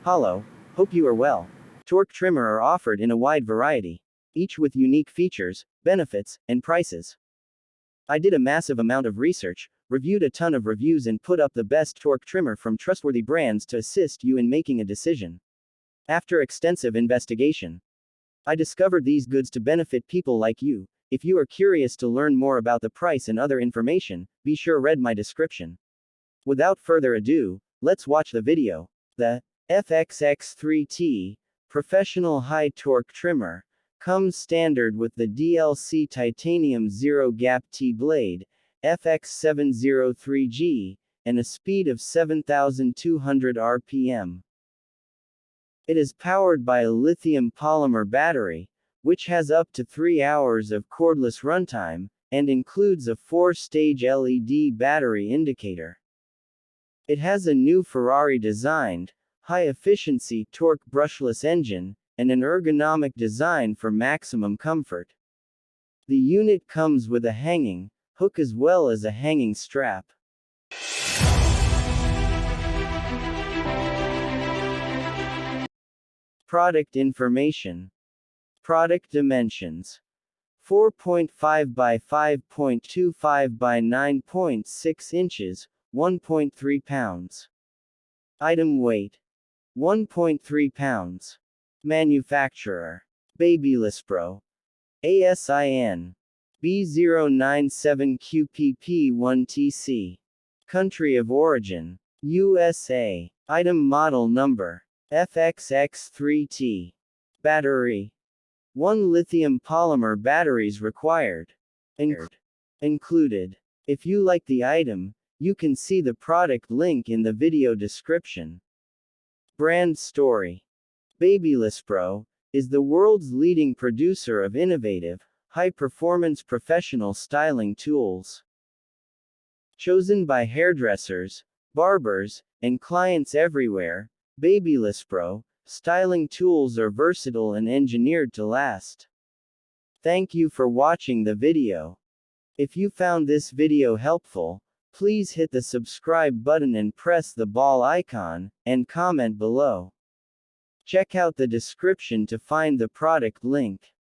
Hello, hope you are well. Torque trimmer are offered in a wide variety, each with unique features, benefits, and prices. I did a massive amount of research, reviewed a ton of reviews, and put up the best torque trimmer from trustworthy brands to assist you in making a decision. After extensive investigation, I discovered these goods to benefit people like you. If you are curious to learn more about the price and other information, be sure read my description. Without further ado, let's watch the video. The FXX3T Professional High Torque Trimmer comes standard with the DLC Titanium Zero Gap T-Blade, FX703G, and a speed of 7,200 RPM. It is powered by a lithium polymer battery, which has up to 3 hours of cordless runtime, and includes a 4-stage LED battery indicator. It has a new Ferrari-designed, high-efficiency torque brushless engine, and an ergonomic design for maximum comfort. The unit comes with a hanging hook as well as a hanging strap. Product information. Product dimensions: 4.5 by 5.25 by 9.6 inches, 1.3 pounds. Item weight: 1.3 pounds. Manufacturer: Babyliss Proo. ASIN: B097QPP1TC. Country of origin: USA. Item model number: FXX3T. Battery: 1 lithium polymer batteries required. Included. If you like the item, you can see the product link in the video description. Brand story: Babyliss Proo is the world's leading producer of innovative, high-performance professional styling tools. Chosen by hairdressers, barbers, and clients everywhere, Babyliss Proo styling tools are versatile and engineered to last. Thank you for watching the video. If you found this video helpful, please hit the subscribe button and press the bell icon, and comment below. Check out the description to find the product link.